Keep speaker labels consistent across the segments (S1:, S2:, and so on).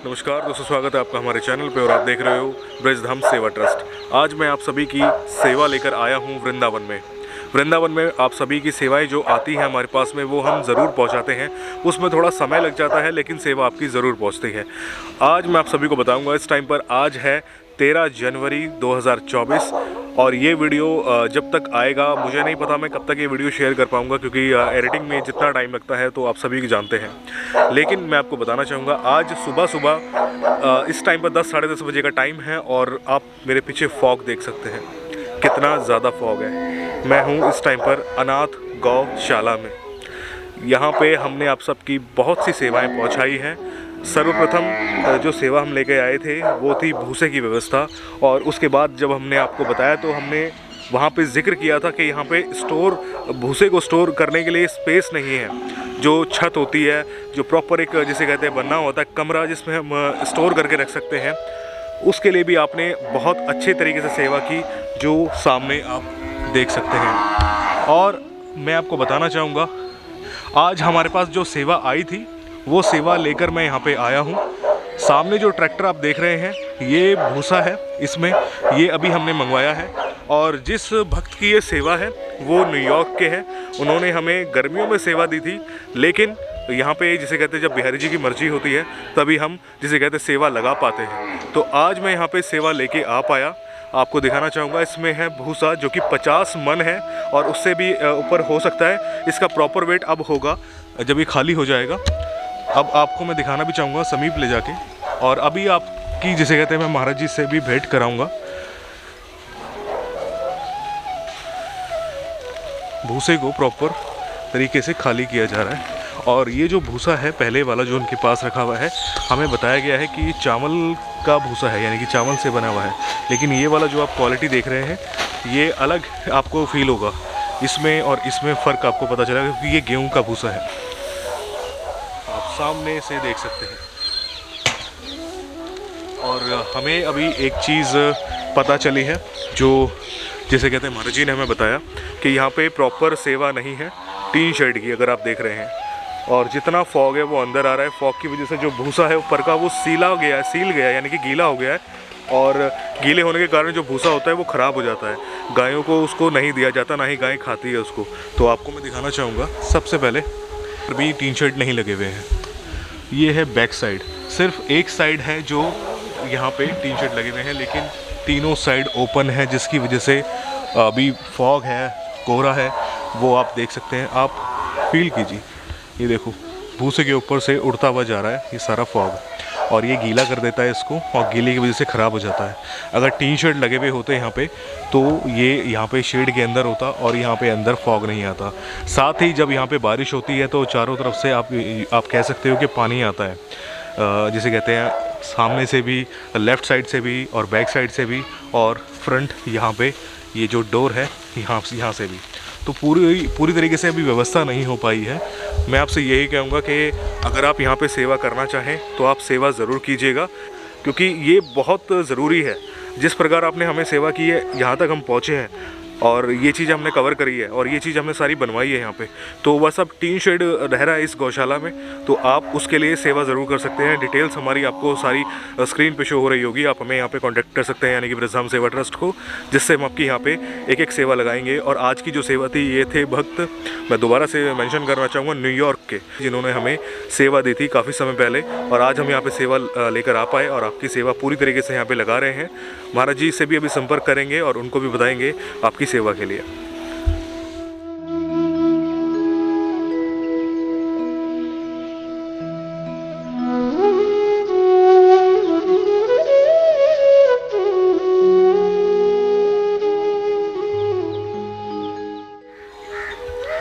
S1: नमस्कार दोस्तों, स्वागत है आपका हमारे चैनल पे और आप देख रहे हो ब्रजधाम सेवा ट्रस्ट। आज मैं आप सभी की सेवा लेकर आया हूँ वृंदावन में। वृंदावन में आप सभी की सेवाएं जो आती हैं हमारे पास में वो हम ज़रूर पहुँचाते हैं। उसमें थोड़ा समय लग जाता है लेकिन सेवा आपकी ज़रूर पहुँचती है। आज मैं आप सभी को बताऊँगा इस टाइम पर आज है 13 जनवरी 2024 और ये वीडियो जब तक आएगा मुझे नहीं पता मैं कब तक ये वीडियो शेयर कर पाऊँगा, क्योंकि एडिटिंग में जितना टाइम लगता है तो आप सभी जानते हैं। लेकिन मैं आपको बताना चाहूँगा आज सुबह इस टाइम पर 10 साढ़े 10 बजे का टाइम है और आप मेरे पीछे फॉग देख सकते हैं, कितना ज़्यादा फॉग है। मैं हूँ इस टाइम पर अनाथ गौशाला में। यहाँ पे हमने आप सबकी बहुत सी सेवाएं पहुँचाई हैं। सर्वप्रथम जो सेवा हम लेके आए थे वो थी भूसे की व्यवस्था, और उसके बाद जब हमने आपको बताया तो हमने वहाँ पे जिक्र किया था कि यहाँ पे भूसे को स्टोर करने के लिए स्पेस नहीं है। जो छत होती है, जो प्रॉपर एक जिसे कहते हैं बनना होता है कमरा जिसमें हम स्टोर करके रख सकते हैं, उसके लिए भी आपने बहुत अच्छे तरीके से सेवा की, जो सामने आप देख सकते हैं। और मैं आपको बताना चाहूँगा आज हमारे पास जो सेवा आई थी वो सेवा लेकर मैं यहाँ पे आया हूँ। सामने जो ट्रैक्टर आप देख रहे हैं ये भूसा है, इसमें ये अभी हमने मंगवाया है। और जिस भक्त की ये सेवा है वो न्यूयॉर्क के हैं। उन्होंने हमें गर्मियों में सेवा दी थी, लेकिन यहाँ पे जिसे कहते हैं जब बिहारी जी की मर्जी होती है तभी हम जिसे कहते हैं सेवा लगा पाते हैं। तो आज मैं यहाँ पे सेवा लेके आ पाया। आपको दिखाना चाहूँगा, इसमें है भूसा जो कि 50 मन है और उससे भी ऊपर हो सकता है। इसका प्रॉपर वेट अब होगा जब ये खाली हो जाएगा। अब आपको मैं दिखाना भी चाहूँगा समीप ले जाके, और अभी आपकी जिसे कहते हैं मैं महाराज जी से भी भेंट कराऊँगा। भूसे को प्रॉपर तरीके से खाली किया जा रहा है। और ये जो भूसा है पहले वाला जो उनके पास रखा हुआ है, हमें बताया गया है कि चावल का भूसा है, यानी कि चावल से बना हुआ है। लेकिन ये वाला जो आप क्वालिटी देख रहे हैं ये अलग आपको फील होगा। इसमें और इसमें फ़र्क आपको पता चलेगा क्योंकि ये गेहूं का भूसा है, आप सामने से देख सकते हैं। और हमें अभी एक चीज़ पता चली है जो जिसे कहते हैं महाराज जी ने हमें बताया कि यहाँ पे प्रॉपर सेवा नहीं है टीन शेड की, अगर आप देख रहे हैं। और जितना फॉग है वो अंदर आ रहा है। फॉग की वजह से जो भूसा है ऊपर का वो सील गया यानी कि गीला हो गया है। और गीले होने के कारण जो भूसा होता है वो ख़राब हो जाता है। गायों को उसको नहीं दिया जाता, ना ही गाय खाती है उसको। तो आपको मैं दिखाना चाहूँगा सबसे पहले, अभी टीन शेड नहीं लगे हुए हैं। ये है बैक साइड, सिर्फ एक साइड है जो यहाँ पे टीन शेड लगे हुए हैं, लेकिन तीनों साइड ओपन है, जिसकी वजह से अभी फॉग है, कोहरा है, वो आप देख सकते हैं। आप फील कीजिए, ये देखो भूसे के ऊपर से उड़ता हुआ जा रहा है ये सारा फॉग, और ये गीला कर देता है इसको, और गीले की वजह से ख़राब हो जाता है। अगर टीन शेड लगे हुए होते यहाँ पे तो ये यहाँ पे शेड के अंदर होता और यहाँ पे अंदर फॉग नहीं आता। साथ ही जब यहाँ पे बारिश होती है तो चारों तरफ से आप कह सकते हो कि पानी आता है, जिसे कहते हैं सामने से भी, लेफ़्ट साइड से भी और बैक साइड से भी, और फ्रंट यहाँ पे ये जो डोर है यहाँ से भी। तो पूरी तरीके से अभी व्यवस्था नहीं हो पाई है। मैं आपसे यही कहूँगा कि अगर आप यहाँ पे सेवा करना चाहें तो आप सेवा ज़रूर कीजिएगा, क्योंकि ये बहुत ज़रूरी है। जिस प्रकार आपने हमें सेवा की है, यहाँ तक हम पहुँचे हैं और ये चीज़ हमने कवर करी है और ये चीज़ हमने सारी बनवाई है यहाँ पे, तो वह सब टीन शेड रह रहा है इस गौशाला में। तो आप उसके लिए सेवा ज़रूर कर सकते हैं। डिटेल्स हमारी आपको सारी स्क्रीन पे शो हो रही होगी। आप हमें यहाँ पे कांटेक्ट कर सकते हैं, यानी कि ब्रजधाम सेवा ट्रस्ट को, जिससे हम आपकी यहाँ पे एक एक सेवा लगाएंगे। और आज की जो सेवा थी ये थे भक्त, मैं दोबारा से मेंशन करना चाहूँगा, न्यूयॉर्क के, जिन्होंने हमें सेवा दी थी काफ़ी समय पहले, और आज हम यहाँ पे सेवा लेकर आ पाए और आपकी सेवा पूरी तरीके से यहाँ पे लगा रहे हैं। महाराज जी से भी अभी संपर्क करेंगे और उनको भी बताएंगे आपकी सेवा के लिए।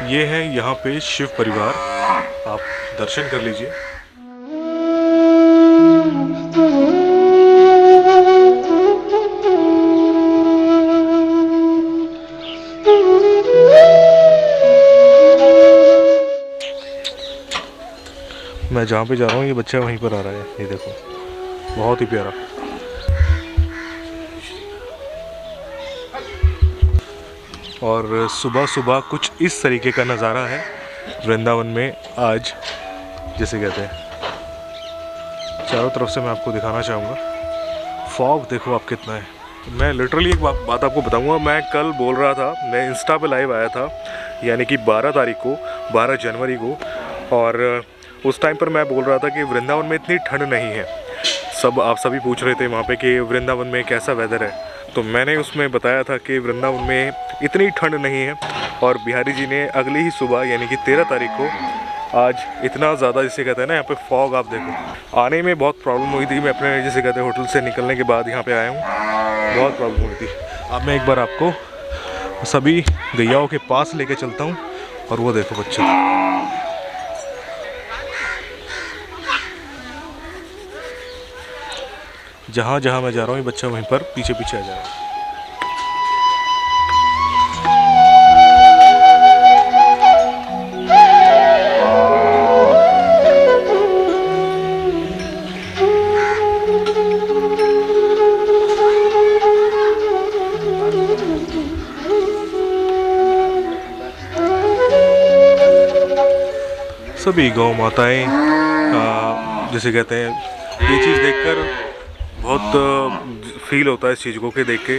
S1: ये है यहाँ पे शिव परिवार, आप दर्शन कर लीजिए। मैं जहाँ पे जा रहा हूँ ये बच्चा वहीं पर आ रहा है, ये देखो, बहुत ही प्यारा। और सुबह सुबह कुछ इस तरीके का नज़ारा है वृंदावन में आज, जैसे कहते हैं। चारों तरफ से मैं आपको दिखाना चाहूँगा। फॉग देखो आप कितना है। मैं लिटरली एक बात आपको बताऊँगा, मैं कल बोल रहा था, मैं इंस्टा पे लाइव आया था, यानी कि 12 तारीख को, 12 जनवरी को, और उस टाइम पर मैं बोल रहा था कि वृंदावन में इतनी ठंड नहीं है। आप सभी पूछ रहे थे वहाँ पे कि वृंदावन में कैसा वेदर है, तो मैंने उसमें बताया था कि वृंदावन में इतनी ठंड नहीं है। और बिहारी जी ने अगली ही सुबह यानी कि 13 तारीख को आज इतना ज़्यादा, जिसे कहते हैं ना, यहाँ पे फॉग आप देखो। आने में बहुत प्रॉब्लम हुई थी, मैं अपने जिसे कहते हैं होटल से निकलने के बाद यहाँ पे आया हूँ, बहुत प्रॉब्लम हुई थी। अब मैं एक बार आपको सभी गैयाओं के पास लेके चलता हूँ, और वो देखो बच्चे, जहाँ जहाँ मैं जा रहा हूँ ये बच्चा वहीं पर पीछे पीछे आ जा रहा है। सभी गौ माताएँ जैसे कहते हैं, ये चीज़ देखकर बहुत फील होता है इस चीज़ को कि देख के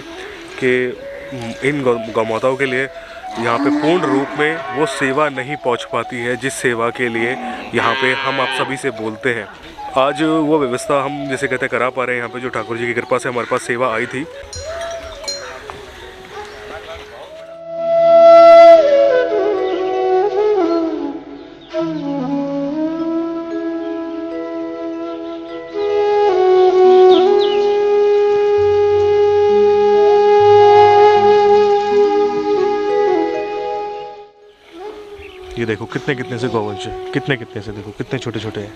S1: कि इन गौ माताओं के लिए यहाँ पे पूर्ण रूप में वो सेवा नहीं पहुँच पाती है जिस सेवा के लिए यहाँ पे हम आप सभी से बोलते हैं। आज वो व्यवस्था हम जैसे कहते हैं करा पा रहे हैं यहाँ पे, जो ठाकुर जी की कृपा से हमारे पास सेवा आई थी। ये देखो कितने कितने से गौवंश है, कितने से, देखो कितने छोटे छोटे हैं,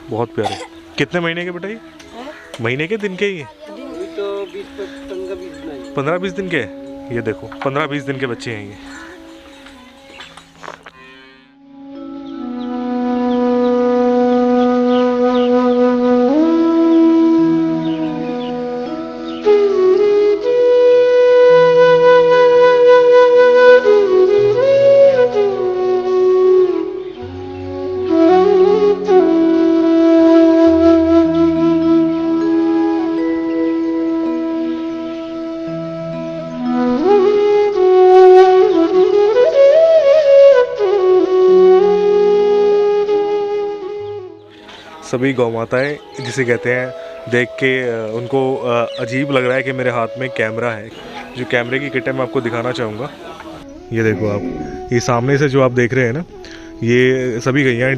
S1: बहुत प्यारे। कितने महीने के बेटा ये? महीने के, दिन के? ये 15-20 दिन के। ये देखो 15-20 दिन के बच्चे हैं ये। सभी गौ माताएँ जिसे कहते हैं, देख के उनको अजीब लग रहा है कि मेरे हाथ में कैमरा है। जो कैमरे की किट है मैं आपको दिखाना चाहूँगा। ये देखो आप, ये सामने से जो आप देख रहे हैं ना, ये सभी गैयाँ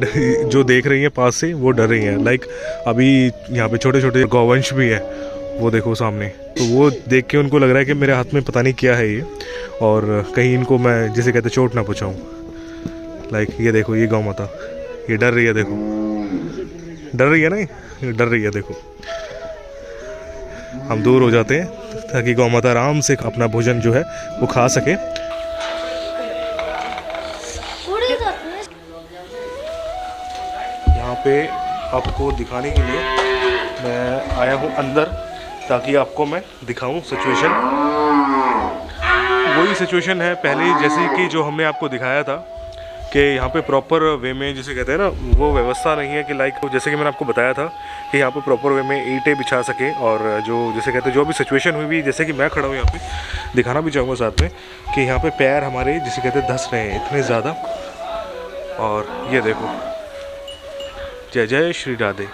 S1: जो देख रही हैं पास से, वो डर रही हैं। लाइक अभी यहाँ पे छोटे छोटे गौवंश भी है, वो देखो सामने, तो वो देख के उनको लग रहा है कि मेरे हाथ में पता नहीं क्या है ये, और कहीं इनको मैं जिसे कहते चोट ना पहुँचाऊँ। लाइक ये देखो, ये गौ माता ये डर रही है, देखो डर रही है ना, ये डर रही है। देखो हम दूर हो जाते हैं ताकि गौ माता आराम से अपना भोजन जो है वो खा सके। यहाँ पे आपको दिखाने के लिए मैं आया हूँ अंदर, ताकि आपको मैं दिखाऊं सिचुएशन। वही सिचुएशन है पहले जैसे कि जो हमने आपको दिखाया था कि यहाँ पे प्रॉपर वे में जिसे कहते हैं ना, वो व्यवस्था नहीं है कि लाइक जैसे कि मैंने आपको बताया था कि यहाँ पे प्रॉपर वे में ईंटें बिछा सके, और जो जैसे कहते हैं जो भी सिचुएशन हुई भी, जैसे कि मैं खड़ा हूँ यहाँ पे, दिखाना भी चाहूँगा साथ में कि यहाँ पे पैर हमारे जिसे कहते हैं धंस रहे हैं इतने ज़्यादा। और ये देखो, जय जय श्री राधे।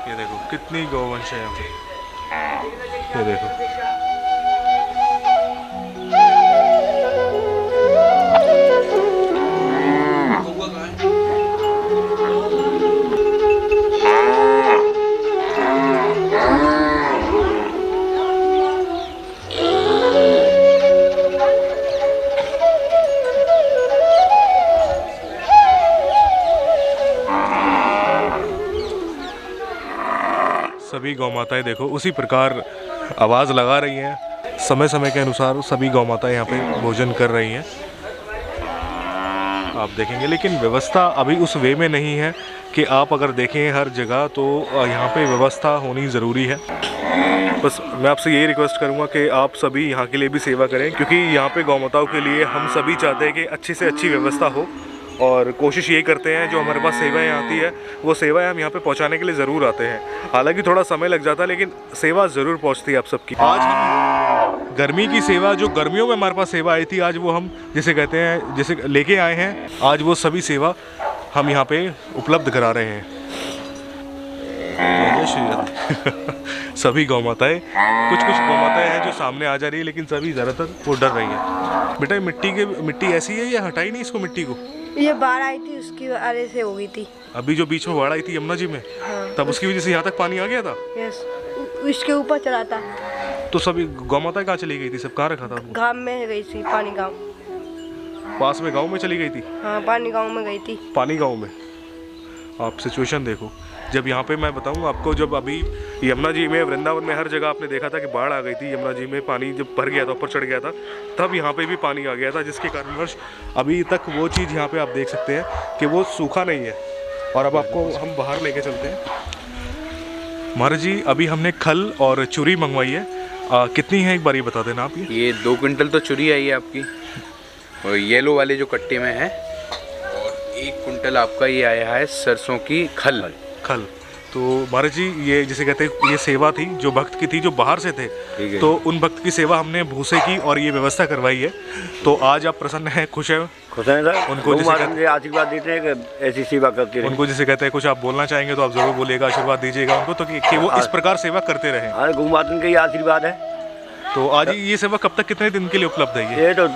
S1: ये देखो कितनी गौवंश है यहाँ पे, ये देखो। सभी गौ माताएँ देखो उसी प्रकार आवाज़ लगा रही हैं, समय समय के अनुसार सभी गौ माताएँ यहाँ पे भोजन कर रही हैं, आप देखेंगे। लेकिन व्यवस्था अभी उस वे में नहीं है कि आप अगर देखें हर जगह, तो यहाँ पे व्यवस्था होनी ज़रूरी है। बस मैं आपसे यही रिक्वेस्ट करूंगा कि आप सभी यहाँ के लिए भी सेवा करें, क्योंकि यहाँ पे गौ माताओं के लिए हम सभी चाहते हैं कि अच्छी से अच्छी व्यवस्था हो, और कोशिश ये करते हैं जो हमारे पास सेवाएं आती है वो सेवाएं हम यहाँ पे पहुँचाने के लिए ज़रूर आते हैं। हालांकि थोड़ा समय लग जाता है लेकिन सेवा ज़रूर पहुँचती है आप सबकी। आज हम गर्मी की सेवा, जो गर्मियों में हमारे पास सेवा आई थी, आज वो हम जिसे कहते हैं जैसे लेके आए हैं, आज वो सभी सेवा हम यहाँ पे उपलब्ध करा रहे हैं। सभी गौ माताएँ, कुछ गौ माताएँ हैं जो सामने आ जा रही है, लेकिन सभी ज़्यादातर वो डर रही है। बेटा मिट्टी ऐसी है या हटाई नहीं इसको मिट्टी को?
S2: ये बाढ़ आई थी उसकी वजह से हो गई थी।
S1: अभी जो बीच में बाढ़ आई थी यमुना जी में,
S2: हाँ,
S1: तब उसकी वजह से यहाँ तक पानी आ गया था।
S2: यस, इसके ऊपर चला था।
S1: तो सभी गौ माता कहाँ चली गई थी? सब कहाँ रखा था?
S2: गांव में गई थी, पानी गांव
S1: पास में गांव में चली गई थी।
S2: हाँ, पानी गांव में गई थी।
S1: पानी गांव में आप सिचुएशन देखो। जब यहाँ पे मैं बताऊँ आपको, जब अभी यमुना जी में, वृंदावन में हर जगह आपने देखा था कि बाढ़ आ गई थी, यमुना जी में पानी जब भर गया था, ऊपर चढ़ गया था, तब यहाँ पे भी पानी आ गया था, जिसके कारणवश अभी तक वो चीज़ यहाँ पे आप देख सकते हैं कि वो सूखा नहीं है। और अब आपको हम बाहर लेके चलते हैं। महाराज जी, अभी हमने खल और चूरी मंगवाई है, कितनी है एक बार ये बता देना आप।
S3: ये 2 क्विंटल तो चूरी आई है आपकी, और येलो वाले जो कट्टे में है, और 1 क्विंटल आपका ये आया है सरसों की खल।
S1: तो महाराज जी, ये जिसे कहते हैं ये सेवा थी जो भक्त की थी, जो बाहर से थे, तो उन भक्त की सेवा हमने भूसे की और ये व्यवस्था करवाई है। तो आज आप प्रसन्न हैं, खुश हैं?
S4: खुश हैं सर।
S1: उनको जैसे
S4: आशीर्वाद देते हैं कि ऐसी सेवा करते रहे।
S1: उनको जिसे कहते हैं, कुछ आप बोलना चाहेंगे तो आप जरूर बोलिएगा, आशीर्वाद दीजिएगा उनको, तो कि वो इस प्रकार सेवा करते रहे।
S4: हमारे गौ माता का ये आशीर्वाद है।
S1: तो आज ये सेवा कब तक, कितने दिन के लिए उपलब्ध है?
S4: ये तो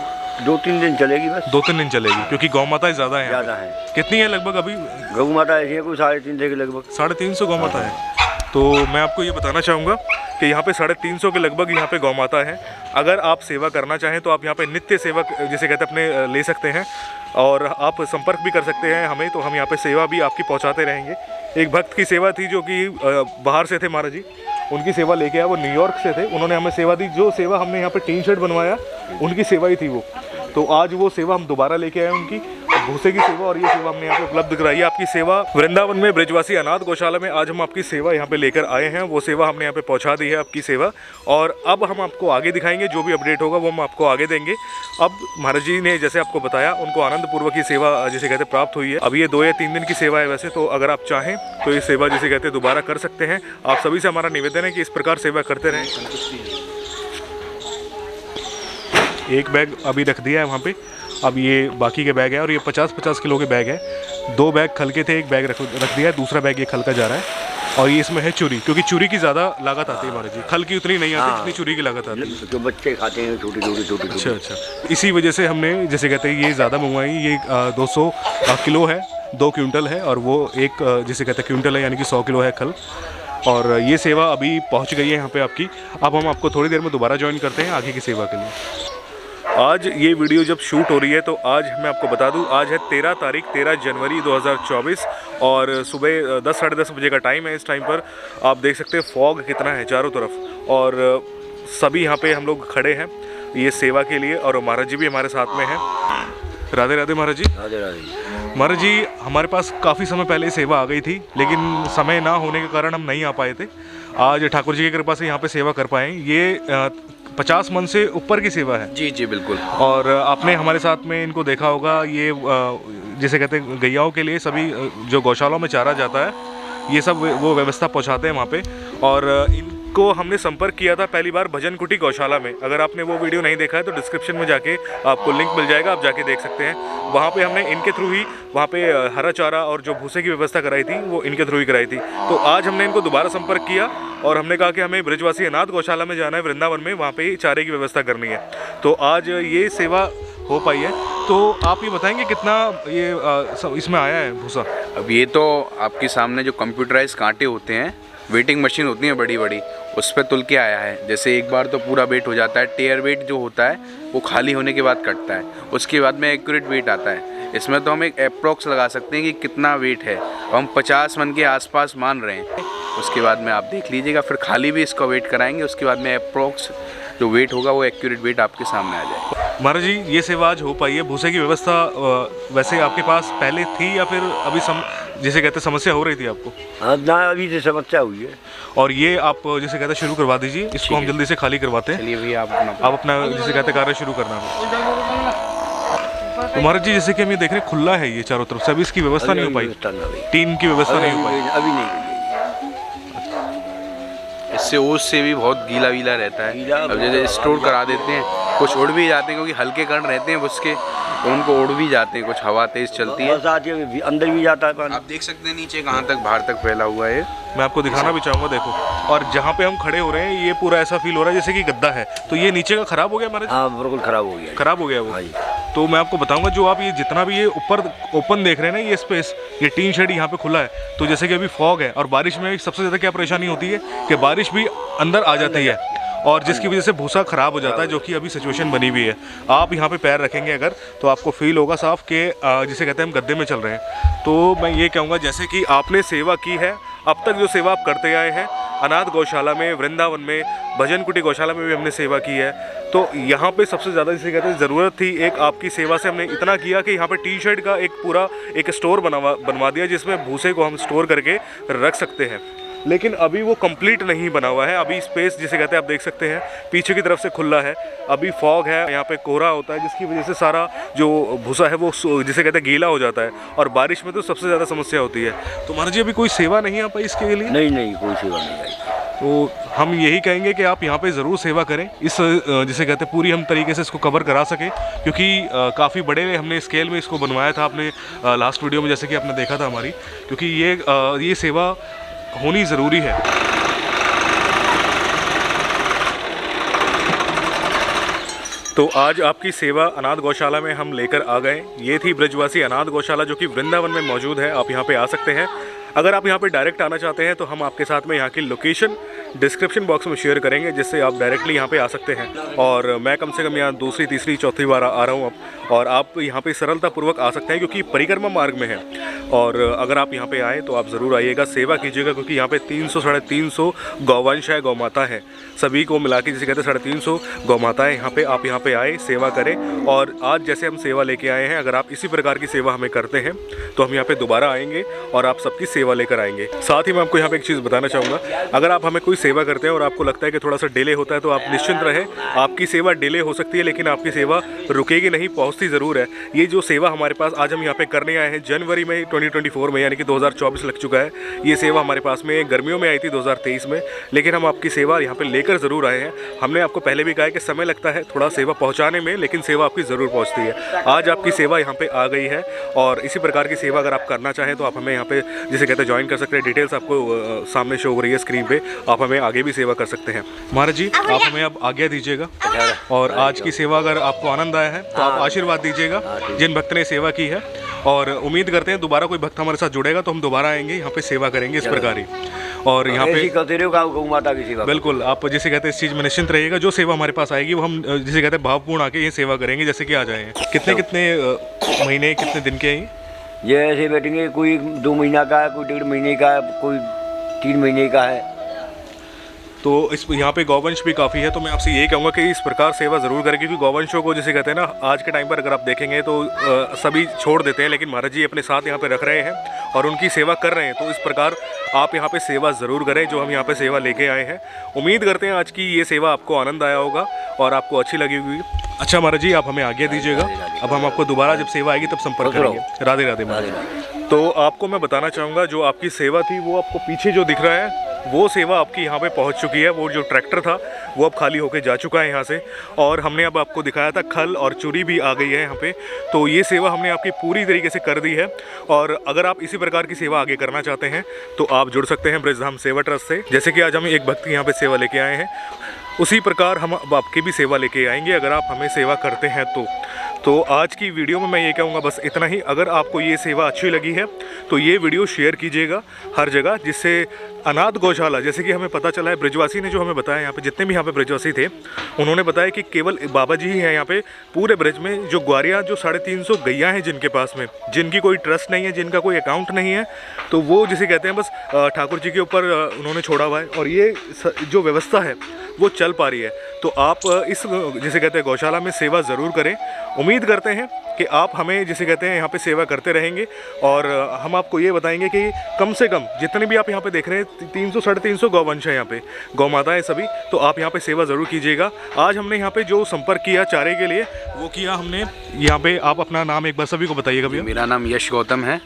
S4: 2-3 दिन चलेगी बस।
S1: 2-3 दिन चलेगी, क्योंकि गौ माताएं ज़्यादा हैं।
S4: ज़्यादा है।
S1: कितनी है लगभग अभी
S4: गौ माता ऐसी है कोई 350 के लगभग।
S1: 350 गौ माता है। तो मैं आपको ये बताना चाहूँगा कि यहाँ पे 350 के लगभग यहाँ पे गौ माता है। अगर आप सेवा करना चाहें तो आप यहाँ पे नित्य सेवक जिसे कहते हैं अपने ले सकते हैं, और आप संपर्क भी कर सकते हैं हमें, तो हम यहाँ पे सेवा भी आपकी पहुँचाते रहेंगे। एक भक्त की सेवा थी जो कि बाहर से थे महाराज जी, उनकी सेवा लेके आया, वो न्यूयॉर्क से थे, उन्होंने हमें सेवा दी। जो सेवा हमने यहाँ पे टीन शेड बनवाया, उनकी सेवा ही थी वो। तो आज वो सेवा हम दोबारा लेके आए उनकी, भूसे की सेवा, और ये सेवा हमने यहाँ पे उपलब्ध कराई है। आपकी सेवा वृंदावन में ब्रजवासी अनाथ गौशाला में आज हम आपकी सेवा यहाँ पे लेकर आए हैं, वो सेवा हमने यहाँ पे पहुँचा दी है आपकी सेवा। और अब हम आपको आगे दिखाएंगे, जो भी अपडेट होगा वो हम आपको आगे देंगे। अब महाराज जी ने जैसे आपको बताया, उनको आनंद पूर्वक की सेवा जिसे कहते प्राप्त हुई है। अब ये 2 या 3 दिन की सेवा है वैसे, तो अगर आप चाहें तो ये सेवा जिसे कहते दोबारा कर सकते हैं। आप सभी से हमारा निवेदन है कि इस प्रकार सेवा करते रहें। एक बैग अभी रख दिया है वहाँ पे, अब ये बाकी के बैग है, और ये 50-50 किलो के बैग है। 2 बैग खल के थे, एक बैग रख दिया है, दूसरा बैग ये खल का जा रहा है। और ये इसमें है चूरी, क्योंकि चूरी की ज़्यादा लागत आती है महाराज जी, खल की उतनी नहीं आती जितनी चूरी की लागत आती है।
S4: जो बच्चे खाते हैं छोटी।
S1: अच्छा, इसी वजह से हमने जैसे कहते हैं ये ज़्यादा मंगवाई। ये 200 किलो है, 2 क्विंटल है, और वो एक जिसे कहते हैं क्विंटल है, यानी कि 100 किलो है खल। और ये सेवा अभी पहुंच गई है यहाँ पे आपकी। अब हम आपको थोड़ी देर में दोबारा ज्वाइन करते हैं आगे की सेवा के लिए। आज ये वीडियो जब शूट हो रही है तो आज मैं आपको बता दूं, आज है 13 जनवरी 2024, और सुबह 10 साढ़े 10 बजे का टाइम है। इस टाइम पर आप देख सकते हैं फॉग कितना है चारों तरफ, और सभी यहाँ पे हम लोग खड़े हैं ये सेवा के लिए, और महाराज जी भी हमारे साथ में हैं। राधे राधे महाराज जी।
S4: राधे राधे।
S1: महाराज जी, हमारे पास काफ़ी समय पहले सेवा आ गई थी, लेकिन समय ना होने के कारण हम नहीं आ पाए थे। आज ठाकुर जी की कृपा से यहाँ पे सेवा कर पाए। ये 50 मन से ऊपर की सेवा है।
S3: जी जी बिल्कुल।
S1: और आपने हमारे साथ में इनको देखा होगा, ये जैसे कहते हैं गैयाओं के लिए सभी जो गौशालाओं में चारा जाता है, ये सब वो व्यवस्था पहुंचाते हैं वहाँ पे। और इनको हमने संपर्क किया था पहली बार भजन कुटी गौशाला में। अगर आपने वो वीडियो नहीं देखा है तो डिस्क्रिप्शन में जाके आपको लिंक मिल जाएगा, आप जाके देख सकते हैं। वहाँ पे हमने इनके थ्रू ही वहाँ पे हरा चारा और जो भूसे की व्यवस्था कराई थी वो इनके थ्रू ही कराई थी। तो आज हमने इनको दोबारा संपर्क किया और हमने कहा कि हमें ब्रजवासी अनाथ गौशाला में जाना है वृंदावन में, वहाँ पे चारे की व्यवस्था करनी है। तो आज ये सेवा हो पाई है। तो आप ये बताएंगे कितना ये इसमें आया है भूसा?
S3: अब ये तो आपके सामने जो कंप्यूटराइज कांटे होते हैं, वेटिंग मशीन होती है बड़ी बड़ी, उस पर तुल के आया है। जैसे एक बार तो पूरा वेट हो जाता है, टेयर वेट जो होता है वो खाली होने के बाद कटता है, उसके बाद में एक्यूरेट वेट आता है। इसमें तो हम एक अप्रॉक्स लगा सकते हैं कि कितना वेट है, हम 50 मन के आसपास मान रहे हैं। उसके बाद में आप देख लीजिएगा, फिर खाली भी इसका वेट कराएंगे, उसके बाद में अप्रॉक्स जो वेट होगा वो एक्यूरेट वेट आपके सामने आ जाएगा।
S1: महाराज जी, ये सेवा आज हो पाई है। भूसे की व्यवस्था वैसे आपके पास पहले थी या फिर अभी जैसे कहते समस्या हो रही थी आपको,
S4: हाँ ना अभी से समस्या हुई है।
S1: और ये आप जैसे कहते शुरू करवा दीजिए, इसको हम जल्दी से खाली करवाते हैं।
S3: चलिए भैया
S1: आप अपना जैसे कहते कार्य शुरू करना है। तो महाराज जी जैसे कि हम ये देख रहे हैं खुला है ये चारों तरफ से, अभी इसकी व्यवस्था नहीं हो पाई,
S4: व्यवस्था ना हुई।
S1: टीन की व्यवस्था नहीं हो पाई।
S4: अभी नहीं हुई।
S3: इससे ओस से भी बहुत गीला वीला रहता है।
S4: गीला
S3: अब जैसे स्टोर करा देते हैं, कुछ उड़ भी जाते हैं क्योंकि हल्के कण रहते हैं उसके, तो उनको उड़ भी जाते हैं, कुछ हवा तेज चलती है।
S4: बरसात के अंदर भी जाता है पानी।
S3: आप देख सकते हैं नीचे कहाँ तक बाहर तक फैला हुआ है।
S1: मैं आपको दिखाना भी चाहूँगा, देखो, और जहाँ पे हम खड़े हो रहे हैं ये पूरा ऐसा फील हो रहा है जैसे कि गद्दा है, तो ये नीचे का खराब हो गया महाराज?
S4: हाँ बिल्कुल खराब हो गया।
S1: खराब हो गया वो।
S4: हाँ जी।
S1: तो मैं आपको बताऊंगा, जो आप ये जितना भी ये ऊपर ओपन देख रहे हैं ना, ये स्पेस, ये टीन शेड यहाँ पे खुला है, तो जैसे कि अभी फॉग है और बारिश में सबसे ज़्यादा क्या परेशानी होती है कि बारिश भी अंदर आ जाती है और जिसकी वजह से भूसा ख़राब हो जाता है, जो कि अभी सिचुएशन बनी हुई है। आप यहाँ पे पैर रखेंगे अगर, तो आपको फील होगा साफ कि जिसे कहते हैं हम गद्दे में चल रहे हैं। तो मैं ये कहूँगा, जैसे कि आपने सेवा की है, अब तक जो सेवा आप करते आए हैं, अनाथ गौशाला में, वृंदावन में, भजन कुटी गौशाला में भी हमने सेवा की है, तो यहाँ पे सबसे ज़्यादा जिसे कहते हैं ज़रूरत थी एक आपकी सेवा से। हमने इतना किया कि यहाँ पे टी शर्ट का एक पूरा एक स्टोर बनवा दिया जिसमें भूसे को हम स्टोर करके रख सकते हैं, लेकिन अभी वो कंप्लीट नहीं बना हुआ है। अभी स्पेस जिसे कहते हैं आप देख सकते हैं पीछे की तरफ से खुला है, अभी फॉग है, यहाँ पे कोहरा होता है जिसकी वजह से सारा जो भूसा है वो जिसे कहते हैं गीला हो जाता है, और बारिश में तो सबसे ज़्यादा समस्या होती है। तो महाराज जी अभी कोई सेवा नहीं आ पाई इसके लिए?
S4: नहीं कोई सेवा नहीं आई।
S1: तो हम यही कहेंगे कि आप यहाँ पे ज़रूर सेवा करें, इस जिसे कहते हैं पूरी हम तरीके से इसको कवर करा सकें, क्योंकि काफ़ी बड़े हमने स्केल में इसको बनवाया था। आपने लास्ट वीडियो में जैसे कि आपने देखा था हमारी, क्योंकि ये सेवा होनी ज़रूरी है। तो आज आपकी सेवा अनाथ गौशाला में हम लेकर आ गए। ये थी ब्रजवासी अनाथ गौशाला जो कि वृंदावन में मौजूद है। आप यहाँ पे आ सकते हैं। अगर आप यहाँ पे डायरेक्ट आना चाहते हैं तो हम आपके साथ में यहाँ की लोकेशन डिस्क्रिप्शन बॉक्स में शेयर करेंगे, जिससे आप डायरेक्टली यहाँ पे आ सकते हैं। और मैं कम से कम यहाँ दूसरी तीसरी चौथी बार आ रहा हूँ अब, और आप यहाँ पे सरलतापूर्वक आ सकते हैं क्योंकि परिक्रमा मार्ग में है। और अगर आप यहाँ पे आएँ तो आप ज़रूर आइएगा, सेवा कीजिएगा, क्योंकि यहाँ पे 300-350 गौवंश है, गौमाता है, सभी को मिला के जिसे कहते हैं 350 गौमाताएँ यहाँ पे। आप यहाँ पे आए, सेवा करें। और आज जैसे हम सेवा लेके आए हैं, अगर आप इसी प्रकार की सेवा हमें करते हैं तो हम यहाँ पे दोबारा आएंगे और आप सबकी सेवा लेकर आएंगे। साथ ही मैं आपको यहाँ पे एक चीज़ बताना चाहूँगा, अगर आप हमें कोई सेवा करते हैं और आपको लगता है कि थोड़ा सा डिले होता है, तो आप निश्चिंत रहें, आपकी सेवा डिले हो सकती है लेकिन आपकी सेवा रुकेगी नहीं, पहुँचती ज़रूर है। ये जो सेवा हमारे पास आज हम यहाँ पे करने आए हैं, जनवरी में 2024 में, यानी कि 2024 लग चुका है। ये सेवा हमारे पास में गर्मियों में आई थी 2023 में, लेकिन हम आपकी सेवा यहाँ पे लेकर ज़रूर आए हैं। हमने आपको पहले भी कहा है कि समय लगता है थोड़ा सेवा पहुँचाने में, लेकिन सेवा आपकी ज़रूर पहुँचती है। आज आपकी सेवा यहाँ पे आ गई है, और इसी प्रकार की सेवा अगर आप करना चाहें तो आप हमें यहाँ पे जिसे कहते हैं ज्वाइन कर सकते हैं। डिटेल्स आपको सामने शो हो रही है स्क्रीन पे, आप हमें आगे भी सेवा कर सकते हैं। महाराज जी आप हमें अब आज्ञा दीजिएगा, और आज की सेवा अगर आपको आनंद आया है तो आप आशीर्वाद दीजिएगा जिन भक्त ने सेवा की है, और उम्मीद करते हैं दोबारा कोई भक्त हमारे साथ जुड़ेगा तो हम दोबारा आएंगे, यहाँ पे सेवा करेंगे इस प्रकार ही। और यहाँ पे
S4: गौ माता की सेवा
S1: बिल्कुल आप जिसे कहते हैं इस चीज़ में निश्चिंत रहिएगा, जो सेवा हमारे पास आएगी वो हम जिसे कहते हैं भावपूर्ण आके ये सेवा करेंगे, जैसे कि आ जाए। कितने महीने कितने दिन के हैं
S4: ये ऐसे बैठेंगे? कोई 2 महीना का है, कोई 1.5 महीने का है, कोई 3 महीने का है।
S1: तो इस यहाँ पे गौवंश भी काफ़ी है, तो मैं आपसे यही कहूँगा कि इस प्रकार सेवा ज़रूर करें, क्योंकि गौवंशों को जिसे कहते हैं ना, आज के टाइम पर अगर आप देखेंगे तो सभी छोड़ देते हैं, लेकिन महाराज जी अपने साथ यहाँ पे रख रहे हैं और उनकी सेवा कर रहे हैं। तो इस प्रकार आप यहाँ पे सेवा ज़रूर करें जो हम यहाँ पे सेवा लेके आए हैं। उम्मीद करते हैं आज की ये सेवा आपको आनंद आया होगा और आपको अच्छी लगी होगी। अच्छा महाराज जी आप हमें आज्ञा दीजिएगा, अब हम आपको दोबारा जब सेवा आएगी तब संपर्क करेंगे। राधे राधे महाराज। तो आपको मैं बताना चाहूँगा, जो आपकी सेवा थी वो आपको पीछे जो दिख रहा है, वो सेवा आपकी यहाँ पे पहुँच चुकी है। वो जो ट्रैक्टर था वो अब खाली होके जा चुका है यहाँ से, और हमने अब आपको दिखाया था खल और चूरी भी आ गई है यहाँ पे। तो ये सेवा हमने आपकी पूरी तरीके से कर दी है, और अगर आप इसी प्रकार की सेवा आगे करना चाहते हैं तो आप जुड़ सकते हैं ब्रजधाम सेवा ट्रस्ट से। जैसे कि आज हम एक भक्त यहाँ पे सेवा लेके आए हैं, उसी प्रकार हम अब आपकी भी सेवा लेके आएंगे अगर आप हमें सेवा करते हैं तो आज की वीडियो में मैं ये कहूँगा बस इतना ही। अगर आपको ये सेवा अच्छी लगी है तो ये वीडियो शेयर कीजिएगा हर जगह, जिससे अनाथ गौशाला, जैसे कि हमें पता चला है, ब्रजवासी ने जो हमें बताया, यहाँ पे जितने भी यहाँ पे ब्रजवासी थे उन्होंने बताया कि केवल बाबा जी ही हैं यहाँ पे पूरे ब्रज में, जो ग्वारियाँ जो 350 गैया हैं जिनके पास में, जिनकी कोई ट्रस्ट नहीं है, जिनका कोई अकाउंट नहीं है, तो वो जिसे कहते हैं बस ठाकुर जी के ऊपर उन्होंने छोड़ा हुआ है, और ये जो व्यवस्था है वो चल पा रही है। तो आप इस जिसे कहते हैं गौशाला में सेवा ज़रूर करें। उम्मीद करते हैं कि आप हमें जिसे कहते हैं यहाँ पे सेवा करते रहेंगे, और हम आपको ये बताएंगे कि कम से कम जितने भी आप यहाँ पे देख रहे हैं 300 साढ़े 300 गौवंश है यहाँ पे, गौ माता है सभी, तो आप यहाँ पे सेवा ज़रूर कीजिएगा। आज हमने यहाँ पे जो संपर्क किया चारे के लिए वो किया हमने यहाँ पे। आप अपना नाम एक बार सभी को बताइएगा भैया।
S3: मेरा नाम यश गौतम है।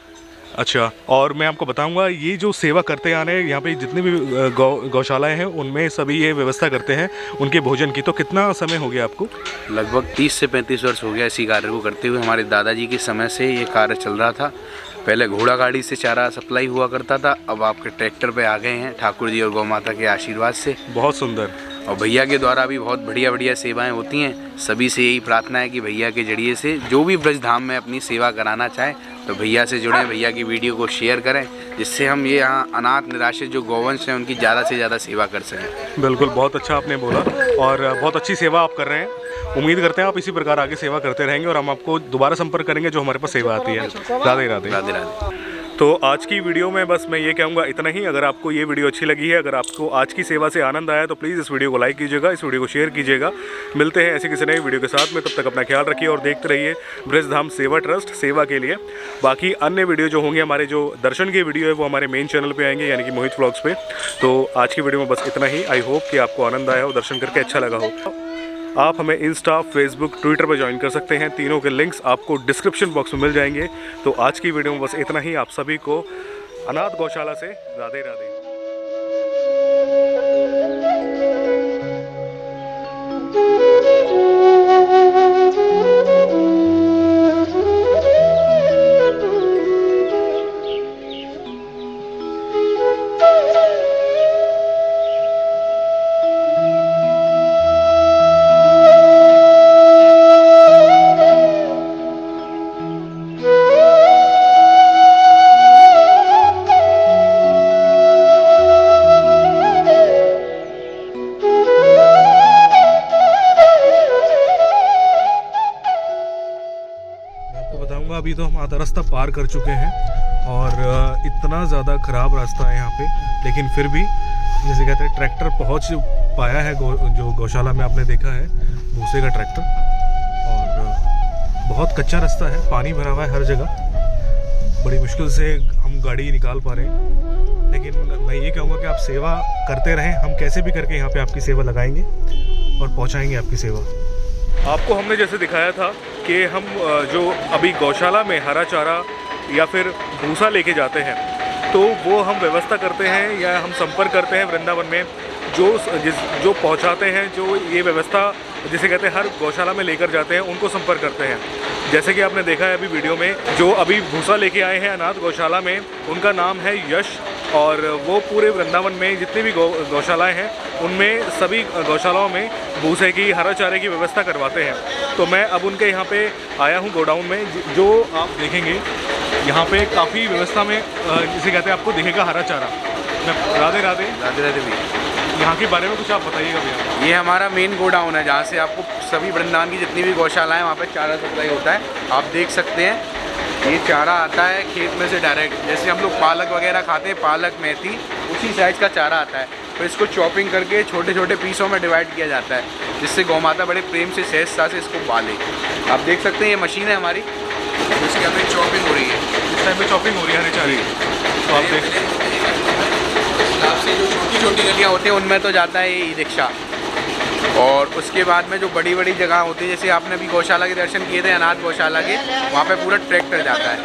S1: अच्छा, और मैं आपको बताऊंगा ये जो सेवा करते आ रहे हैं यहाँ पे जितनी भी गौशालाएं हैं उनमें सभी ये व्यवस्था करते हैं उनके भोजन की। तो कितना समय हो गया आपको?
S3: लगभग 30 से 35 वर्ष हो गया इसी कार्य को करते हुए। हमारे दादाजी के समय से ये कार्य चल रहा था। पहले घोड़ा गाड़ी से चारा सप्लाई हुआ करता था, अब आपके ट्रैक्टर पे आ गए हैं ठाकुर जी और गौ माता के आशीर्वाद से।
S1: बहुत सुंदर।
S3: और भैया के द्वारा भी बहुत बढ़िया बढ़िया सेवाएं होती हैं। सभी से यही प्रार्थना है कि भैया के जरिए से जो भी ब्रज धाम में अपनी सेवा कराना चाहे तो भैया से जुड़ें, भैया की वीडियो को शेयर करें, जिससे हम ये यहाँ अनाथ निराश्रित जो गौवंश हैं उनकी ज़्यादा से ज़्यादा सेवा कर सकें।
S1: बिल्कुल, बहुत अच्छा आपने बोला और बहुत अच्छी सेवा आप कर रहे हैं। उम्मीद करते हैं आप इसी प्रकार आगे सेवा करते रहेंगे और हम आपको दोबारा संपर्क करेंगे जो हमारे पास सेवा आती है। राधे राधे।
S3: राधे राधे।
S1: तो आज की वीडियो में बस मैं ये कहूँगा इतना ही। अगर आपको ये वीडियो अच्छी लगी है, अगर आपको आज की सेवा से आनंद आया तो प्लीज़ इस वीडियो को लाइक कीजिएगा, इस वीडियो को शेयर कीजिएगा। मिलते हैं ऐसी किसी नई वीडियो के साथ में, तब तक अपना ख्याल रखिए और देखते रहिए ब्रजधाम सेवा ट्रस्ट सेवा के लिए। बाकी अन्य वीडियो जो होंगे, हमारे जो दर्शन की वीडियो है वो हमारे मेन चैनल पर आएंगे यानी कि मोहित व्लॉग्स पे। तो आज की वीडियो में बस इतना ही। आई होप कि आपको आनंद आया हो, दर्शन करके अच्छा लगा हो। आप हमें इंस्टा, फेसबुक, ट्विटर पर ज्वाइन कर सकते हैं। तीनों के लिंक्स आपको डिस्क्रिप्शन बॉक्स में मिल जाएंगे। तो आज की वीडियो में बस इतना ही। आप सभी को अनाथ गौशाला से राधे राधे। अभी तो हम आधा रास्ता पार कर चुके हैं और इतना ज़्यादा ख़राब रास्ता है यहाँ पे, लेकिन फिर भी जैसे कहते हैं ट्रैक्टर पहुँच पाया है। जो गौशाला में आपने देखा है भूसे का ट्रैक्टर, और बहुत कच्चा रास्ता है, पानी भरा हुआ है हर जगह। बड़ी मुश्किल से हम गाड़ी निकाल पा रहे हैं, लेकिन मैं ये कहूँगा कि आप सेवा करते रहें। हम कैसे भी करके यहाँ पर आपकी सेवा लगाएंगे और पहुँचाएँगे आपकी सेवा। आपको हमने जैसे दिखाया था कि हम जो अभी गौशाला में हरा चारा या फिर भूसा लेके जाते हैं तो वो हम व्यवस्था करते हैं या हम संपर्क करते हैं वृंदावन में जो पहुंचाते हैं, जो ये व्यवस्था जिसे कहते हैं हर गौशाला में लेकर जाते हैं, उनको संपर्क करते हैं। जैसे कि आपने देखा है अभी वीडियो में, जो अभी भूसा लेके आए हैं अनाथ गौशाला में, उनका नाम है यश, और वो पूरे वृंदावन में जितनी भी गौशालाएं हैं उनमें सभी गौशालाओं में भूसे की, हरा चारे की व्यवस्था करवाते हैं। तो मैं अब उनके यहाँ पे आया हूँ गोडाउन में, जो आप देखेंगे यहाँ पे काफ़ी व्यवस्था में जिसे कहते हैं आपको दिखेगा हरा चारा। राधे राधे।
S3: राधे राधे भैया।
S1: यहाँ के बारे में कुछ आप बताइएगा भैया।
S3: ये हमारा मेन गोडाउन है जहाँ से आपको सभी वृंदावन की जितनी भी गौशालाएँ वहाँ पे चारा सप्लाई होता है। आप देख सकते हैं ये चारा आता है खेत में से डायरेक्ट। जैसे हम लोग पालक वगैरह खाते हैं, पालक मेथी, उसी साइज़ का चारा आता है। तो इसको चॉपिंग करके छोटे छोटे पीसों में डिवाइड किया जाता है, जिससे गौ माता बड़े प्रेम से सहजता से इसको पाले। आप देख सकते हैं ये मशीन है हमारी, इसके अंदर चॉपिंग हो रही है।
S1: इस टाइम पे चॉपिंग हो रही है हरे चारे की। तो आप देख
S3: से जो छोटी छोटी गलियाँ होती हैं उनमें तो जाता है ये ई रिक्शा, और उसके बाद में जो बड़ी बड़ी जगह होती है, जैसे आपने अभी गौशाला के दर्शन किए थे अनाथ गौशाला के, वहाँ पे पूरा ट्रैक्टर जाता है।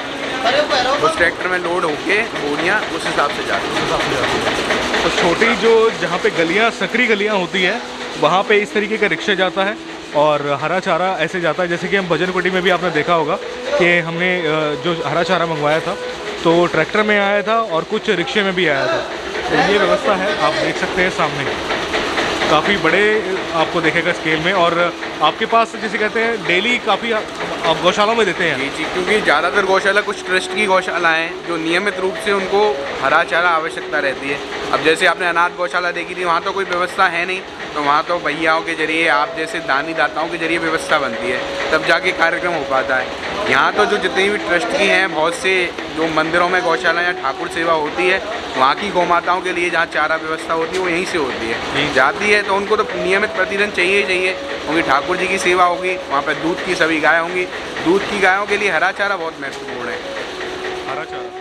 S3: उस ट्रैक्टर में लोड होके बोरियाँ उस हिसाब से जाती है।
S1: तो छोटी जो जहाँ पे गलियाँ, सकरी गलियाँ होती है, वहाँ पे इस तरीके का रिक्शा जाता है और हरा चारा ऐसे जाता है। जैसे कि हम भजन कुटी में भी आपने देखा होगा कि हमने जो हरा चारा मंगवाया था तो ट्रैक्टर में आया था और कुछ रिक्शे में भी आया था। तो ये व्यवस्था है, आप देख सकते हैं सामने काफ़ी बड़े आपको देखेगा स्केल में। और आपके पास जिसे कहते हैं डेली काफ़ी आप गौशालाओं में देते हैं।
S3: जी, क्योंकि ज़्यादातर गौशाला कुछ ट्रस्ट की गौशालाएँ हैं जो नियमित रूप से उनको हरा चारा आवश्यकता रहती है। अब जैसे आपने अनाथ गौशाला देखी थी, वहाँ तो कोई व्यवस्था है नहीं, तो वहाँ तो भैयाओं के जरिए, आप जैसे दानी दाताओं के जरिए व्यवस्था बनती है, तब जाके कार्यक्रम हो पाता है। यहाँ तो जो जितनी भी ट्रस्ट की हैं, बहुत से जो मंदिरों में गौशाला या ठाकुर सेवा होती है, वहाँ की गौ माताओं के लिए जहाँ चारा व्यवस्था होती है वो यहीं से होती है। जाती है तो उनको तो नियमित प्रतिदिन चाहिए ही चाहिए, क्योंकि ठाकुर जी की सेवा होगी, वहाँ पर दूध की सभी गाय होंगी, दूध की गायों के लिए हरा चारा बहुत महत्वपूर्ण है।
S1: हरा चारा